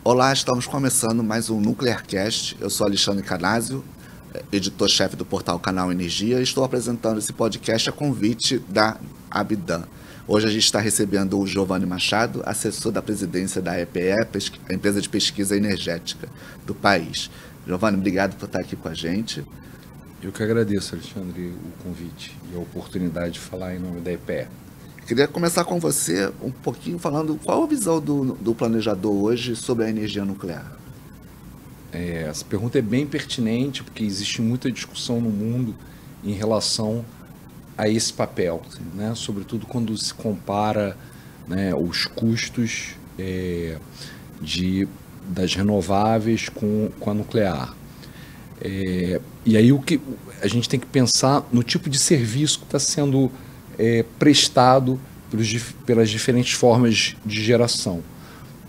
Olá, estamos começando mais um Nuclearcast. Eu sou Alexandre Canásio, editor-chefe do portal Canal Energia, e estou apresentando esse podcast a convite da Abidan. Hoje a gente está recebendo o Giovanni Machado, assessor da presidência da EPE, a empresa de pesquisa energética do país. Giovanni, obrigado por estar aqui com a gente. Eu que agradeço, Alexandre, o convite e a oportunidade de falar em nome da EPE. Queria começar com você um pouquinho falando qual a visão do planejador hoje sobre a energia nuclear. Essa pergunta é bem pertinente, porque existe muita discussão no mundo em relação a esse papel, né? Sobretudo quando se compara, né, os custos das renováveis com a nuclear. E aí o que a gente tem que pensar no tipo de serviço que está sendo prestado pelas diferentes formas de geração,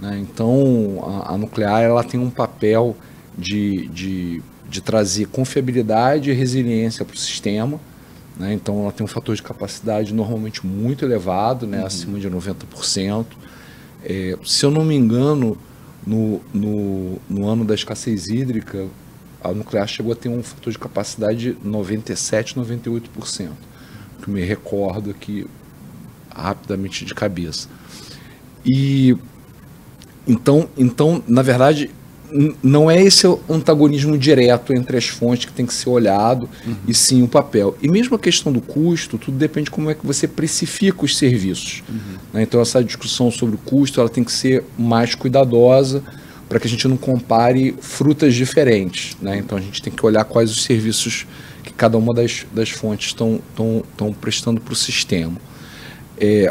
né? Então a nuclear ela tem um papel de trazer confiabilidade e resiliência para o sistema, né? Então ela tem um fator de capacidade normalmente muito elevado, né? Acima de 90%. Se eu não me engano, no ano da escassez hídrica, a nuclear chegou a ter um fator de capacidade de 97%, 98%. Que me recordo aqui rapidamente de cabeça. E então, na verdade, não é esse antagonismo direto entre as fontes que tem que ser olhado, e sim o papel. E mesmo a questão do custo, tudo depende de como é que você precifica os serviços. Né? Então essa discussão sobre o custo ela tem que ser mais cuidadosa para que a gente não compare frutas diferentes, né? Então a gente tem que olhar quais os serviços que cada uma das fontes estão prestando para o sistema.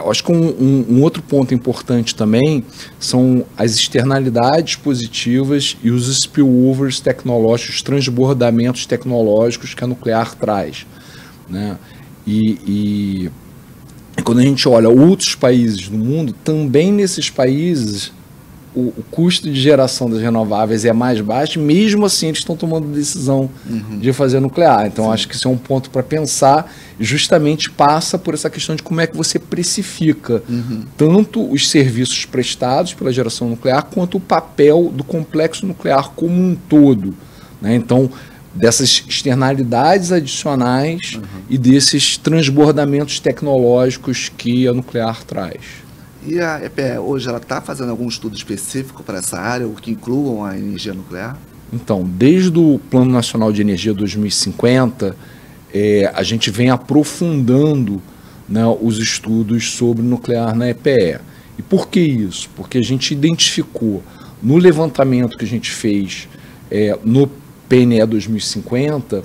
Acho que um outro ponto importante também são as externalidades positivas e os spillovers tecnológicos, os transbordamentos tecnológicos que a nuclear traz, né? E quando a gente olha outros países do mundo, também nesses países o custo de geração das renováveis é mais baixo, mesmo assim eles estão tomando decisão de fazer nuclear. Então, acho que isso é um ponto para pensar, e justamente passa por essa questão de como é que você precifica tanto os serviços prestados pela geração nuclear, quanto o papel do complexo nuclear como um todo, né? Então, dessas externalidades adicionais e desses transbordamentos tecnológicos que a nuclear traz. E a EPE hoje ela está fazendo algum estudo específico para essa área, ou que incluam a energia nuclear? Então, desde o Plano Nacional de Energia 2050, a gente vem aprofundando, né, os estudos sobre nuclear na EPE. E por que isso? Porque a gente identificou no levantamento que a gente fez no PNE 2050,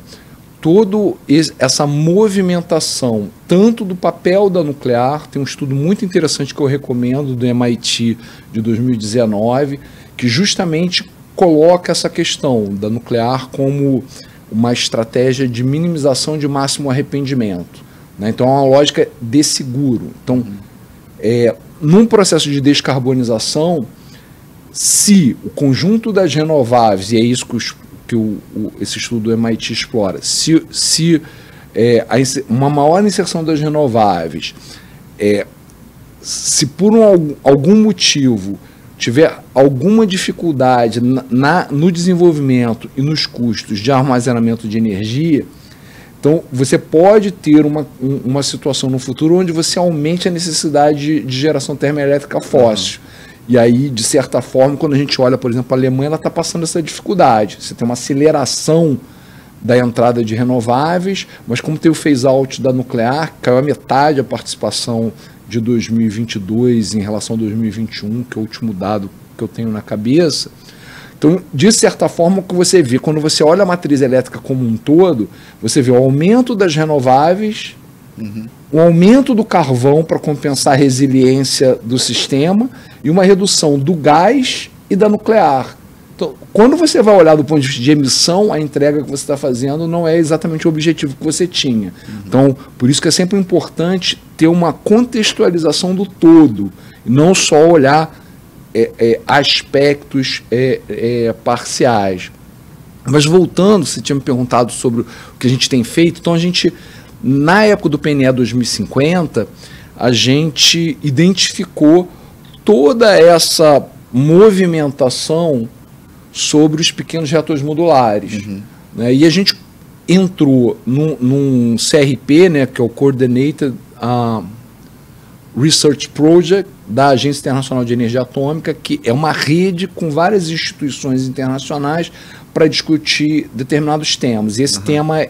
toda essa movimentação, tanto do papel da nuclear, tem um estudo muito interessante que eu recomendo, do MIT de 2019, que justamente coloca essa questão da nuclear como uma estratégia de minimização de máximo arrependimento, né? Então é uma lógica de seguro. Então, num processo de descarbonização, se o conjunto das renováveis, e é isso que esse estudo do MIT explora, se uma maior inserção das renováveis, se por algum motivo tiver alguma dificuldade no desenvolvimento e nos custos de armazenamento de energia, então você pode ter uma situação no futuro onde você aumente a necessidade de geração termoelétrica fóssil. E aí, de certa forma, quando a gente olha, por exemplo, a Alemanha, ela está passando essa dificuldade. Você tem uma aceleração da entrada de renováveis, mas como tem o phase-out da nuclear, caiu a metade a participação de 2022 em relação a 2021, que é o último dado que eu tenho na cabeça. Então, de certa forma, o que você vê, quando você olha a matriz elétrica como um todo, você vê o aumento das renováveis, o aumento do carvão para compensar a resiliência do sistema e uma redução do gás e da nuclear. Então, quando você vai olhar do ponto de vista de emissão, a entrega que você está fazendo não é exatamente o objetivo que você tinha. Então, por isso que é sempre importante ter uma contextualização do todo, e não só olhar aspectos parciais. Mas voltando, você tinha me perguntado sobre o que a gente tem feito, então a gente, na época do PNE 2050, a gente identificou toda essa movimentação sobre os pequenos reatores modulares. Né? E a gente entrou num CRP, né, que é o Coordinated Research Project da Agência Internacional de Energia Atômica, que é uma rede com várias instituições internacionais para discutir determinados temas. E esse tema,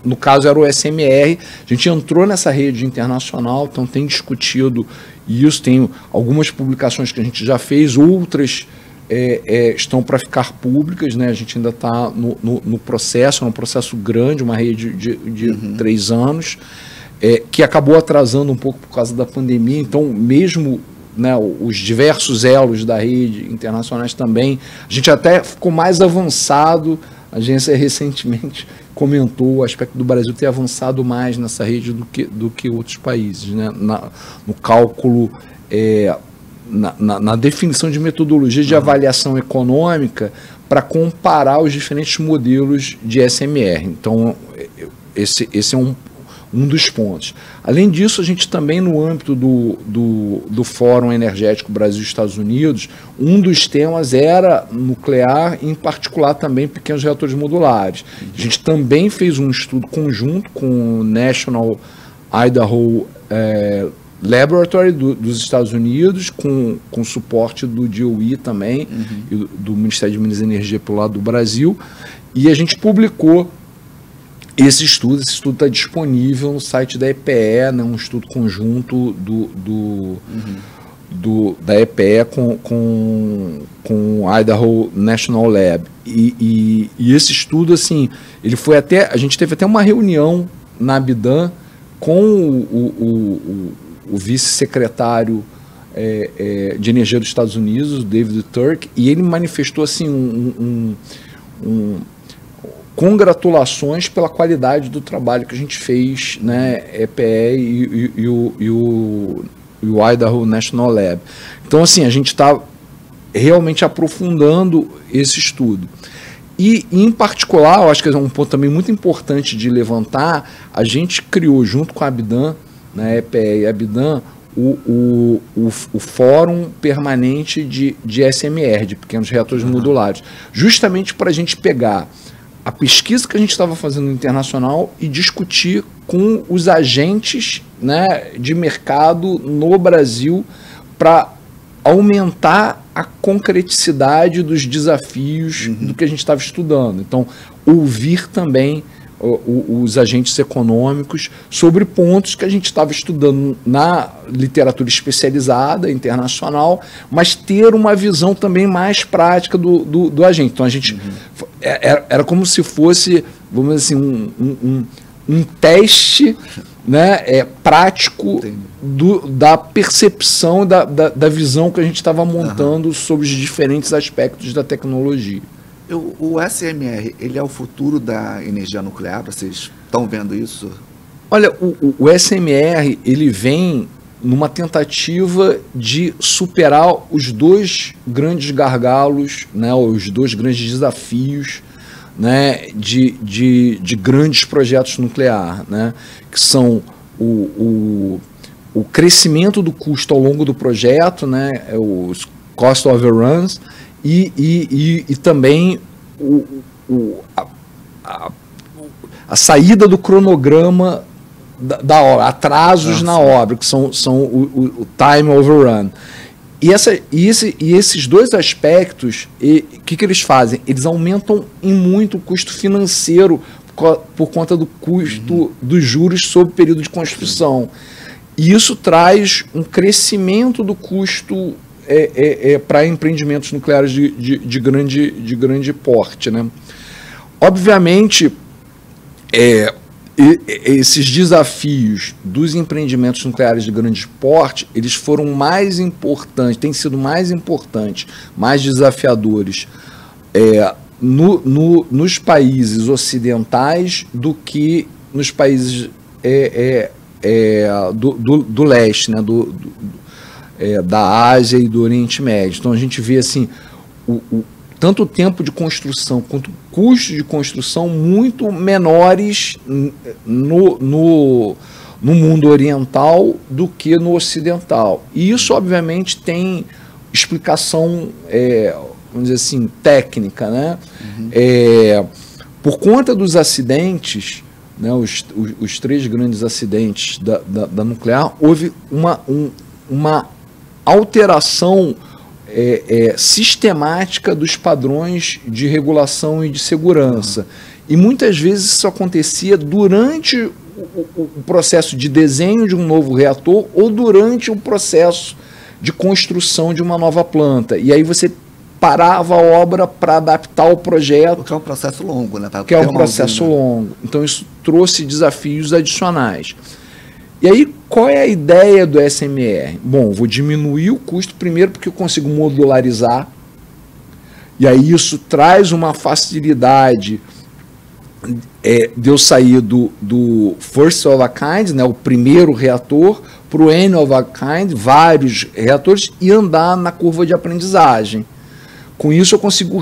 no caso, era o SMR. A gente entrou nessa rede internacional, então tem discutido isso, tem algumas publicações que a gente já fez, outras estão para ficar públicas, né? A gente ainda está no processo, é um processo grande, uma rede de 3 anos, que acabou atrasando um pouco por causa da pandemia, então mesmo, né, os diversos elos da rede internacionais também, a gente até ficou mais avançado, a agência recentemente comentou o aspecto do Brasil ter avançado mais nessa rede do que outros países, né? No cálculo, na definição de metodologia de avaliação econômica para comparar os diferentes modelos de SMR. Então, esse é um dos pontos. Além disso, a gente também, no âmbito do Fórum Energético Brasil-Estados Unidos, um dos temas era nuclear, em particular também pequenos reatores modulares. A gente também fez um estudo conjunto com o National Idaho Laboratory dos Estados Unidos, com suporte do DOE também, e do Ministério de Minas e Energia pelo lado do Brasil, e a gente publicou esse estudo está disponível no site da EPE, né, um estudo conjunto da EPE com o Idaho National Lab. E esse estudo, assim, ele foi a gente teve até uma reunião na Abidan com o vice-secretário de Energia dos Estados Unidos, David Turk, e ele manifestou assim congratulações pela qualidade do trabalho que a gente fez, né, EPE e o Idaho National Lab. Então, assim, a gente está realmente aprofundando esse estudo. E, em particular, eu acho que é um ponto também muito importante de levantar, a gente criou, junto com a Abidan, né, EPE e a Abidan, o Fórum Permanente de SMR, de Pequenos Reatores Modulares, justamente para a gente pegar a pesquisa que a gente estava fazendo no internacional e discutir com os agentes, né, de mercado no Brasil para aumentar a concreticidade dos desafios do que a gente estava estudando. Então, ouvir também os agentes econômicos sobre pontos que a gente estava estudando na literatura especializada, internacional, mas ter uma visão também mais prática do agente. Então, a gente era como se fosse, vamos dizer assim, um teste, né, prático da percepção, da visão que a gente estava montando sobre os diferentes aspectos da tecnologia. O SMR, ele é o futuro da energia nuclear? Vocês estão vendo isso? Olha, o SMR, ele vem numa tentativa de superar os 2 grandes gargalos, né, os 2 grandes desafios, né, de grandes projetos nucleares, né, que são o crescimento do custo ao longo do projeto, né, os cost overruns, e também a saída do cronograma da obra, atrasos na obra, que são o time overrun. E esses 2 aspectos, o que eles fazem? Eles aumentam em muito o custo financeiro por conta do custo dos juros sobre o período de construção. E isso traz um crescimento do custo para empreendimentos nucleares de grande porte, né? Obviamente, esses desafios dos empreendimentos nucleares de grande porte, eles foram mais importantes, têm sido mais importantes, mais desafiadores nos países ocidentais do que nos países do leste, né, da Ásia e do Oriente Médio. Então a gente vê assim, tanto o tempo de construção quanto o custo de construção muito menores no mundo oriental do que no ocidental. E isso, obviamente, tem explicação, vamos dizer assim, técnica, né? Por conta dos acidentes, né, os 3 grandes acidentes da nuclear, houve uma alteração sistemática dos padrões de regulação e de segurança. E muitas vezes isso acontecia durante o processo de desenho de um novo reator ou durante o processo de construção de uma nova planta. E aí você parava a obra para adaptar o projeto. Porque é um processo longo, né? Que é um processo longo. Então isso trouxe desafios adicionais. E aí, qual é a ideia do SMR? Bom, vou diminuir o custo primeiro porque eu consigo modularizar. E aí isso traz uma facilidade de eu sair do first of a kind, né, o primeiro reator, para o N of a kind, vários reatores, e andar na curva de aprendizagem. Com isso eu consigo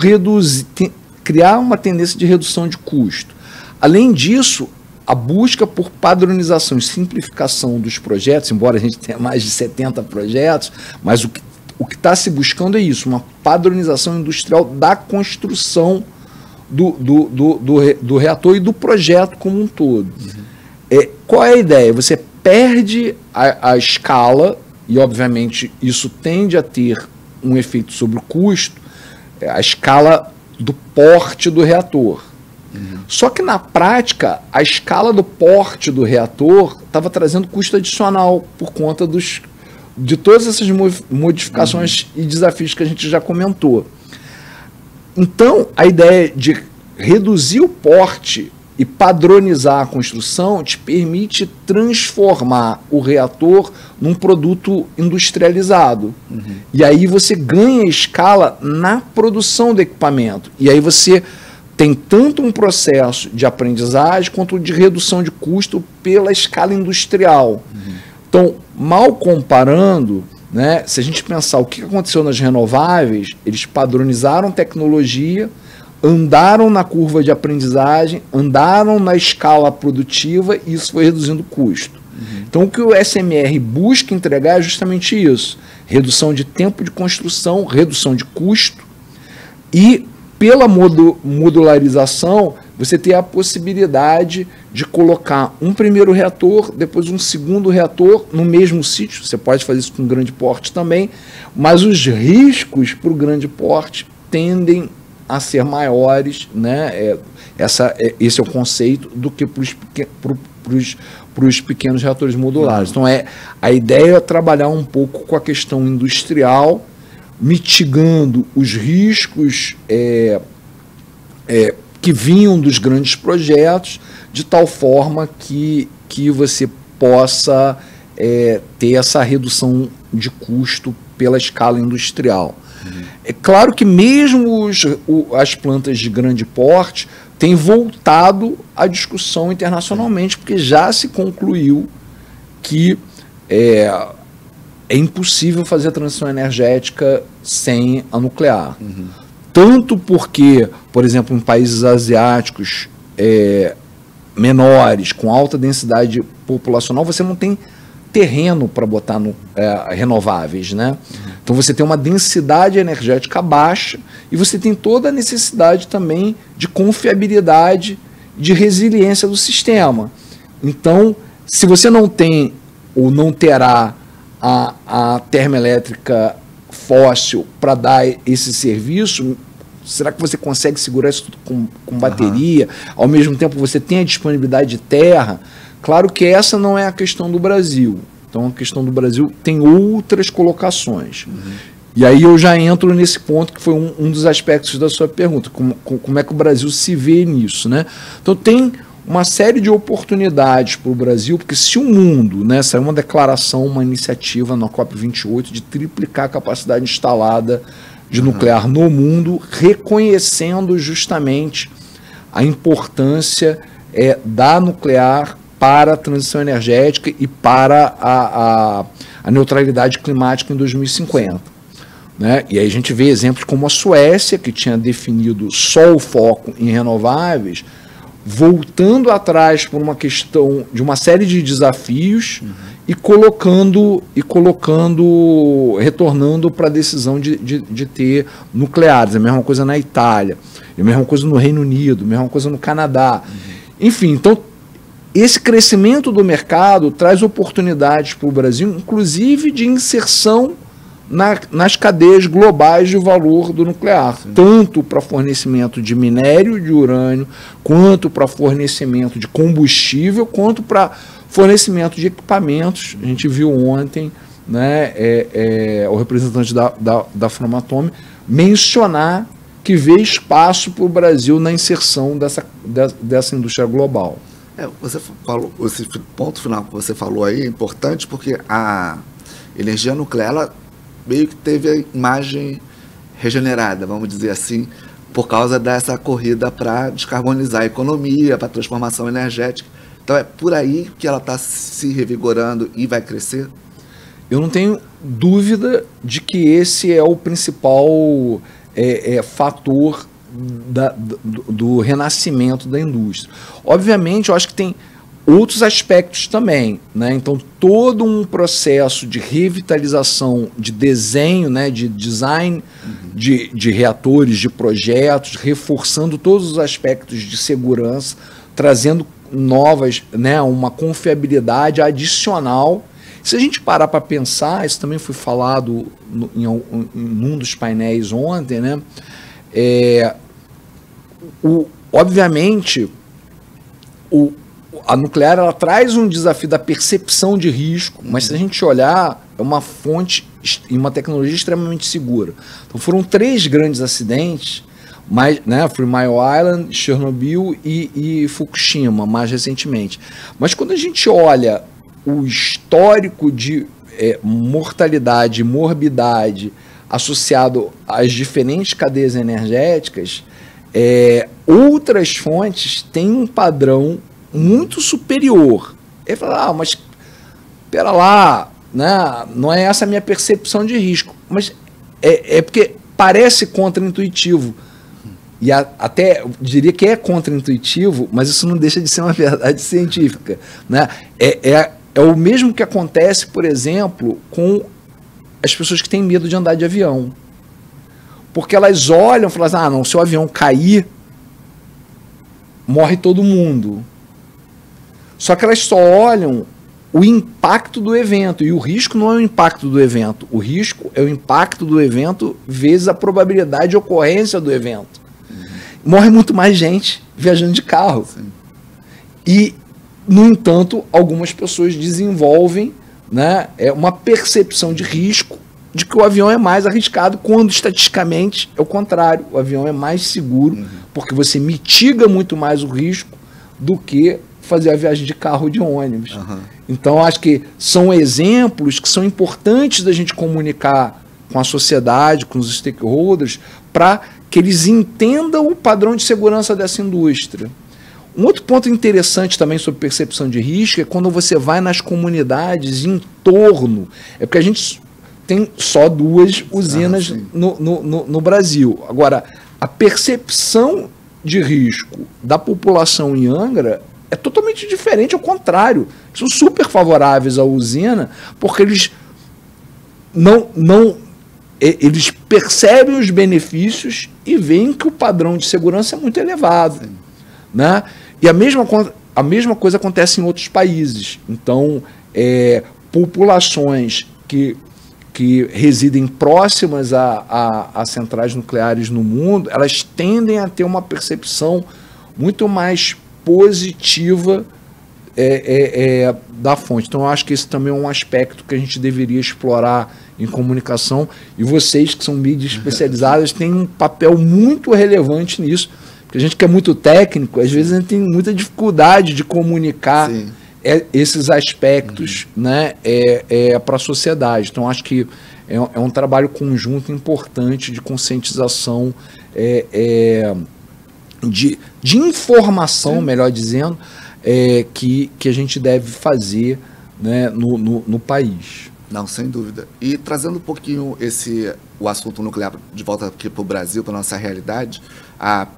criar uma tendência de redução de custo. Além disso, a busca por padronização e simplificação dos projetos, embora a gente tenha mais de 70 projetos, mas o que está se buscando é isso, uma padronização industrial da construção do reator e do projeto como um todo. Qual é a ideia? Você perde a escala, e obviamente isso tende a ter um efeito sobre o custo, a escala do porte do reator. Só que na prática, a escala do porte do reator estava trazendo custo adicional por conta de todas essas modificações e desafios que a gente já comentou. Então, a ideia de reduzir o porte e padronizar a construção te permite transformar o reator num produto industrializado. E aí você ganha escala na produção do equipamento. E aí você tem tanto um processo de aprendizagem quanto de redução de custo pela escala industrial. Então, mal comparando, né, se a gente pensar o que aconteceu nas renováveis, eles padronizaram tecnologia, andaram na curva de aprendizagem, andaram na escala produtiva e isso foi reduzindo o custo. Então, o que o SMR busca entregar é justamente isso: redução de tempo de construção, redução de custo e, pela modularização, você tem a possibilidade de colocar um primeiro reator, depois um segundo reator no mesmo sítio. Você pode fazer isso com grande porte também, mas os riscos para o grande porte tendem a ser maiores, né? Esse é o conceito, do que para os pequenos reatores modulares. Então, a ideia é trabalhar um pouco com a questão industrial, mitigando os riscos que vinham dos grandes projetos, de tal forma que você possa ter essa redução de custo pela escala industrial. É claro que mesmo as plantas de grande porte têm voltado à discussão internacionalmente, porque já se concluiu que é impossível fazer a transição energética sem a nuclear. Tanto porque, por exemplo, em países asiáticos menores, com alta densidade populacional, você não tem terreno para botar renováveis, né? Então você tem uma densidade energética baixa e você tem toda a necessidade também de confiabilidade, de resiliência do sistema. Então, se você não tem ou não terá a termoelétrica fóssil para dar esse serviço, será que você consegue segurar isso tudo com bateria? Ao mesmo tempo você tem a disponibilidade de terra? Claro que essa não é a questão do Brasil. Então a questão do Brasil tem outras colocações. E aí eu já entro nesse ponto que foi um dos aspectos da sua pergunta, como é que o Brasil se vê nisso, né? Então tem uma série de oportunidades para o Brasil, porque se o mundo, né, saiu uma declaração, uma iniciativa na COP28 de triplicar a capacidade instalada de nuclear no mundo, reconhecendo justamente a importância da nuclear para a transição energética e para a neutralidade climática em 2050. Né? E aí a gente vê exemplos como a Suécia, que tinha definido só o foco em renováveis, voltando atrás por uma questão de uma série de desafios retornando para a decisão de ter nucleares. A mesma coisa na Itália, a mesma coisa no Reino Unido, a mesma coisa no Canadá. Enfim, então, esse crescimento do mercado traz oportunidades para o Brasil, inclusive de inserção nas cadeias globais de valor do nuclear, tanto para fornecimento de minério de urânio, quanto para fornecimento de combustível, quanto para fornecimento de equipamentos. A gente viu ontem, né, o representante da Framatome mencionar que vê espaço para o Brasil na inserção dessa indústria global. Você falou, esse ponto final que você falou aí é importante porque a energia nuclear ela meio que teve a imagem regenerada, vamos dizer assim, por causa dessa corrida para descarbonizar a economia, para a transformação energética. Então é por aí que ela está se revigorando e vai crescer? Eu não tenho dúvida de que esse é o principal fator do renascimento da indústria. Obviamente, eu acho que tem outros aspectos também, né? Então, todo um processo de revitalização, de desenho, né? De design de reatores, de projetos, reforçando todos os aspectos de segurança, trazendo novas, né? Uma confiabilidade adicional. Se a gente parar para pensar, isso também foi falado em um dos painéis ontem, né? Obviamente, a nuclear ela traz um desafio da percepção de risco, mas se a gente olhar, é uma fonte e uma tecnologia extremamente segura. Então foram 3 grandes acidentes, né, Three Mile Island, Chernobyl e Fukushima, mais recentemente. Mas quando a gente olha o histórico de mortalidade e morbidade associado às diferentes cadeias energéticas, outras fontes têm um padrão muito superior. Ele fala, mas espera lá, né? Não é essa a minha percepção de risco. Mas é porque parece contraintuitivo. E até diria que é contraintuitivo, mas isso não deixa de ser uma verdade científica. Né? É o mesmo que acontece, por exemplo, com as pessoas que têm medo de andar de avião. Porque elas olham e falam assim, não, se o avião cair, morre todo mundo. Só que elas só olham o impacto do evento, e o risco não é o impacto do evento, o risco é o impacto do evento vezes a probabilidade de ocorrência do evento. Morre muito mais gente viajando de carro. Sim. E, no entanto, algumas pessoas desenvolvem, né, uma percepção de risco de que o avião é mais arriscado, quando estatisticamente é o contrário. O avião é mais seguro, porque você mitiga muito mais o risco do que fazer a viagem de carro ou de ônibus. Então, acho que são exemplos que são importantes da gente comunicar com a sociedade, com os stakeholders, para que eles entendam o padrão de segurança dessa indústria. Um outro ponto interessante também sobre percepção de risco é quando você vai nas comunidades em torno. É porque a gente tem só 2 usinas no Brasil. Agora, a percepção de risco da população em Angra é totalmente diferente, ao contrário. São super favoráveis à usina, porque eles eles percebem os benefícios e veem que o padrão de segurança é muito elevado. Né? E a mesma coisa acontece em outros países. Então, populações que residem próximas a centrais nucleares no mundo, elas tendem a ter uma percepção muito mais positiva da fonte. Então, eu acho que esse também é um aspecto que a gente deveria explorar em comunicação, e vocês que são mídias especializadas têm um papel muito relevante nisso, porque a gente que é muito técnico, às vezes a gente tem muita dificuldade de comunicar esses aspectos, né, para a sociedade. Então, acho que é um trabalho conjunto importante de conscientização, de informação, melhor dizendo, que a gente deve fazer, né, no país. Não, sem dúvida. E trazendo um pouquinho o assunto nuclear de volta aqui para o Brasil, para a nossa realidade, a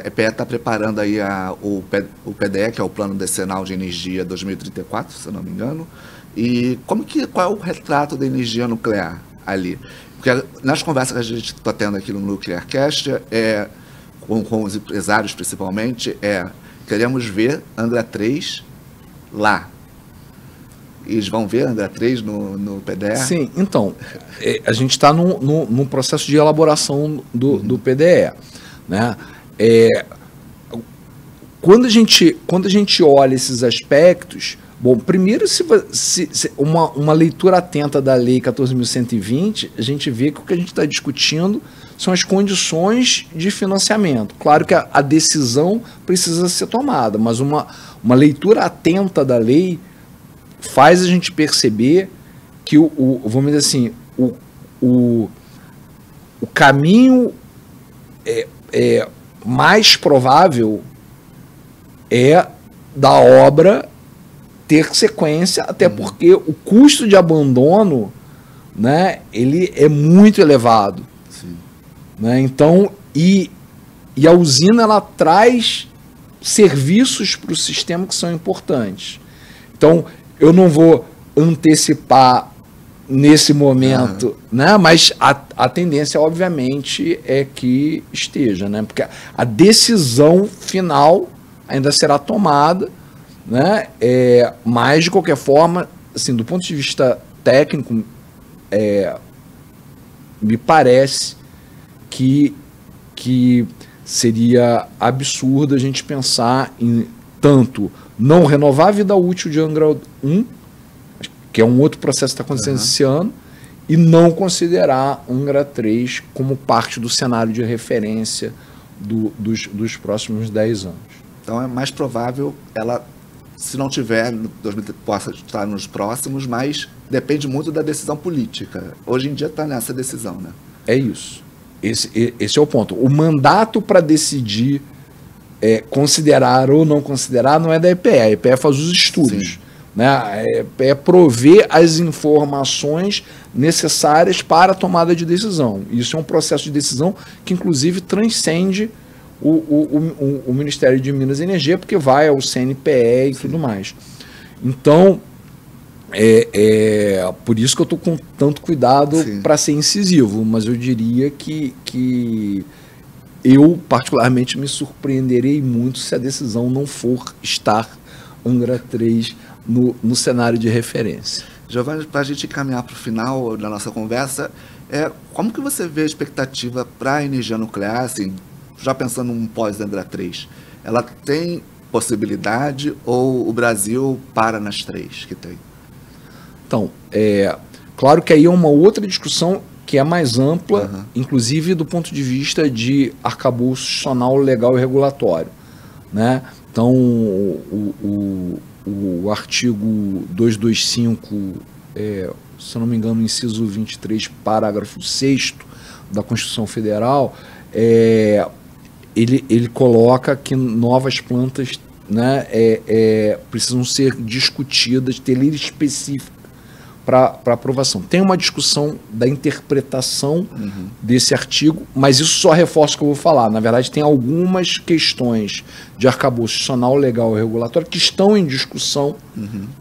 EPE está preparando aí o PDE, que é o Plano Decenal de Energia 2034, se eu não me engano, E qual é o retrato da energia nuclear ali? Porque nas conversas que a gente está tendo aqui no Nuclearcast, com os empresários principalmente, queremos ver Angra 3 lá. Eles vão ver Angra 3 no PDE? Sim, então, a gente está num processo de elaboração do PDE. Né? Quando a gente olha esses aspectos, bom, primeiro, uma leitura atenta da Lei 14.120, a gente vê que o que a gente está discutindo são as condições de financiamento. Claro que a decisão precisa ser tomada, mas uma leitura atenta da lei faz a gente perceber que vamos dizer assim, o caminho mais provável é da obra ter sequência, até porque o custo de abandono, né, ele é muito elevado. Sim. Né? Então, e a usina ela traz serviços para o sistema que são importantes. Então, eu não vou antecipar nesse momento, né? Mas a tendência, obviamente, é que esteja, né? Porque a decisão final ainda será tomada, né? Mas, de qualquer forma, assim, do ponto de vista técnico, me parece que seria absurdo a gente pensar em tanto não renovar a vida útil de Angra 1, que é um outro processo que está acontecendo esse ano, e não considerar Angra 3 como parte do cenário de referência dos próximos 10 anos. Então é mais provável ela, se não tiver, possa estar nos próximos, mas depende muito da decisão política. Hoje em dia está nessa decisão, né? É isso. Esse é o ponto. O mandato para decidir considerar ou não considerar não é da EPE. A EPE faz os estudos. Sim. Né? É prover as informações necessárias para a tomada de decisão. Isso é um processo de decisão que, inclusive, transcende o Ministério de Minas e Energia, porque vai ao CNPE e Sim. tudo mais. Então, por isso que eu estou com tanto cuidado para ser incisivo, mas eu diria que eu, particularmente, me surpreenderei muito se a decisão não for estar Angra 3 no cenário de referência. Giovanni, para a gente caminhar para o final da nossa conversa, como que você vê a expectativa para a energia nuclear, assim, já pensando num pós-Angra 3? Ela tem possibilidade ou o Brasil para nas 3 que tem? Então, claro que aí é uma outra discussão que é mais ampla, inclusive do ponto de vista de arcabouço institucional, legal e regulatório. Né? Então, o artigo 225, se eu não me engano, inciso 23, parágrafo 6º da Constituição Federal, ele coloca que novas plantas, né, precisam ser discutidas, ter lei específica para aprovação. Tem uma discussão da interpretação desse artigo, mas isso só reforça o que eu vou falar. Na verdade, tem algumas questões de arcabouço institucional, legal e regulatório que estão em discussão,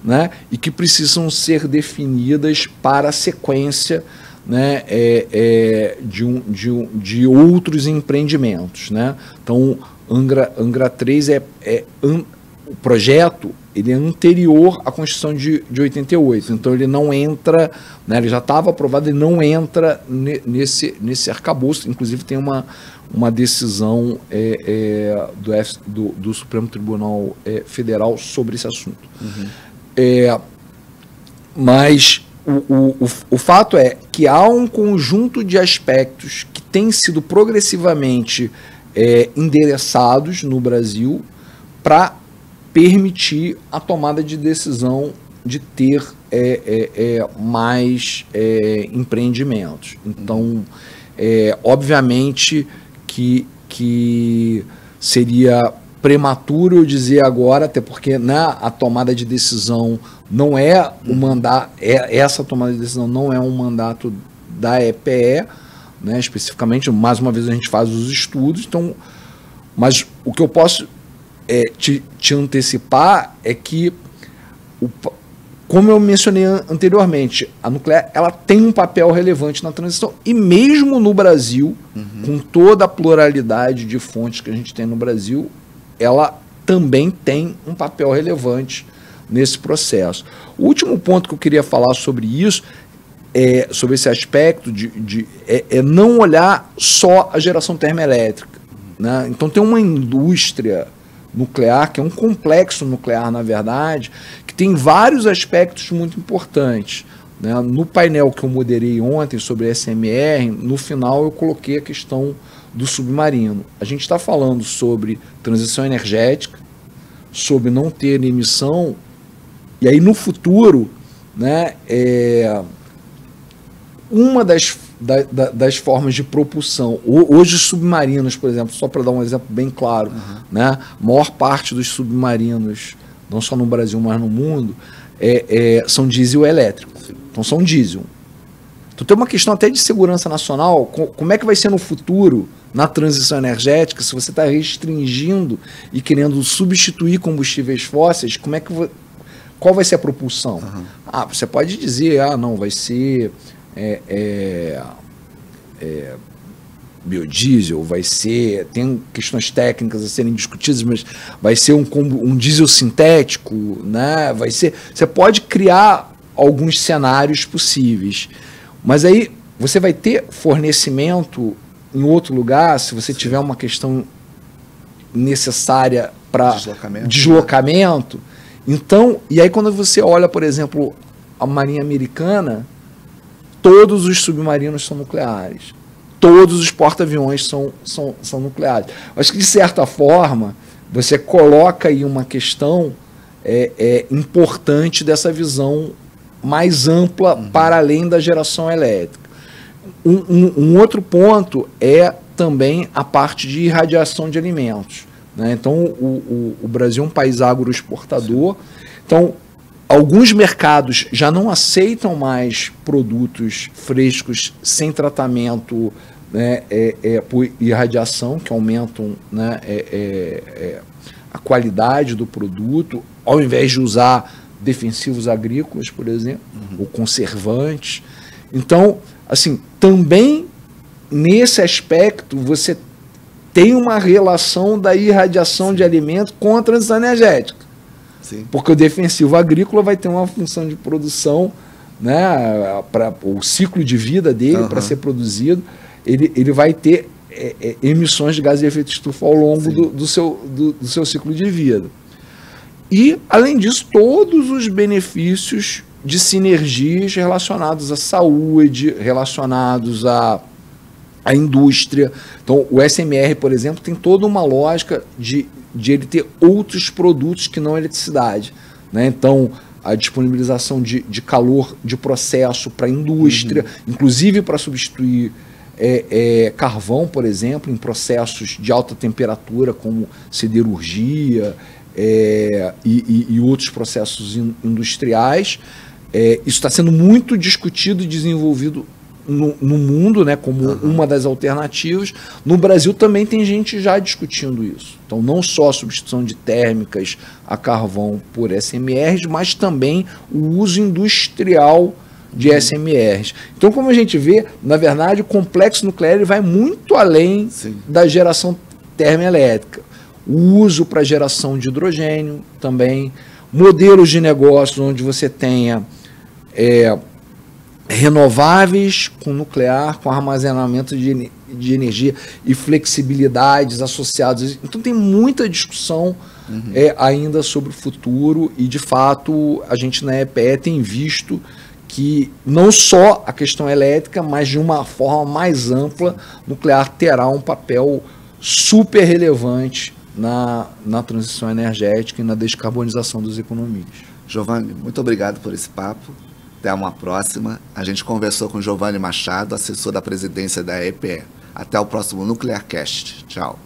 né, e que precisam ser definidas para a sequência, né, de outros empreendimentos. Né? Então, Angra 3 o projeto ele é anterior à Constituição de 88, então ele não entra, né, ele já estava aprovado, ele não entra nesse arcabouço. Inclusive tem uma decisão do Supremo Tribunal Federal sobre esse assunto. Mas o fato é que há um conjunto de aspectos que têm sido progressivamente endereçados no Brasil para permitir a tomada de decisão de ter mais empreendimentos. Então, obviamente que seria prematuro eu dizer agora, até porque a tomada de decisão não é um mandato, essa tomada de decisão não é um mandato da EPE, né, especificamente. Mais uma vez a gente faz os estudos, então, mas o que eu posso te antecipar é que como eu mencionei anteriormente, a nuclear ela tem um papel relevante na transição. E mesmo no Brasil, com toda a pluralidade de fontes que a gente tem no Brasil, ela também tem um papel relevante nesse processo. O último ponto que eu queria falar sobre isso, sobre esse aspecto é não olhar só a geração termoelétrica, né? Então tem uma indústria nuclear, que é um complexo nuclear, na verdade, que tem vários aspectos muito importantes, né? No painel que eu moderei ontem sobre SMR, no final eu coloquei a questão do submarino. A gente está falando sobre transição energética, sobre não ter emissão, e aí no futuro, né, uma das formas de propulsão, hoje os submarinos, por exemplo, só para dar um exemplo bem claro, né, a maior parte dos submarinos, não só no Brasil, mas no mundo, são diesel elétricos. Então são diesel. Então tem uma questão até de segurança nacional, como é que vai ser no futuro, na transição energética, se você está restringindo e querendo substituir combustíveis fósseis, qual vai ser a propulsão? Você pode dizer, não, vai ser biodiesel, vai ser, tem questões técnicas a serem discutidas, mas vai ser um diesel sintético, né? Vai ser, você pode criar alguns cenários possíveis, mas aí você vai ter fornecimento em outro lugar, se você tiver uma questão necessária para deslocamento. Então, e aí quando você olha, por exemplo, a Marinha Americana, todos os submarinos são nucleares. Todos os porta-aviões são nucleares. Acho que, de certa forma, você coloca aí uma questão importante dessa visão mais ampla para além da geração elétrica. Um outro ponto é também a parte de irradiação de alimentos, né? Então, o Brasil é um país agroexportador. Então, alguns mercados já não aceitam mais produtos frescos sem tratamento, né, por irradiação, que aumentam, né, a qualidade do produto, ao invés de usar defensivos agrícolas, por exemplo, ou conservantes. Então, assim, também nesse aspecto você tem uma relação da irradiação de alimentos com a transição energética. Sim. Porque o defensivo agrícola vai ter uma função de produção, né, para o ciclo de vida dele, para ser produzido, ele vai ter emissões de gases de efeito de estufa ao longo do seu ciclo de vida. E, além disso, todos os benefícios de sinergias relacionados à saúde, relacionados à indústria. Então, o SMR, por exemplo, tem toda uma lógica de ele ter outros produtos que não eletricidade, né? Então, a disponibilização de calor de processo para a indústria, inclusive para substituir carvão, por exemplo, em processos de alta temperatura, como siderurgia e outros processos industriais. Isso está sendo muito discutido e desenvolvido no mundo, né, como uma das alternativas. No Brasil também tem gente já discutindo isso. Então, não só a substituição de térmicas a carvão por SMRs, mas também o uso industrial de SMRs. Então, como a gente vê, na verdade, o complexo nuclear ele vai muito além da geração termoelétrica. O uso para geração de hidrogênio também, modelos de negócios onde você tenha renováveis com nuclear, com armazenamento de energia e flexibilidades associadas. Então tem muita discussão ainda sobre o futuro e, de fato, a gente na EPE tem visto que não só a questão elétrica, mas de uma forma mais ampla, nuclear terá um papel super relevante na transição energética e na descarbonização das economias. Giovanni, muito obrigado por esse papo. Até uma próxima. A gente conversou com Giovanni Machado, assessor da presidência da EPE. Até o próximo Nuclearcast. Tchau.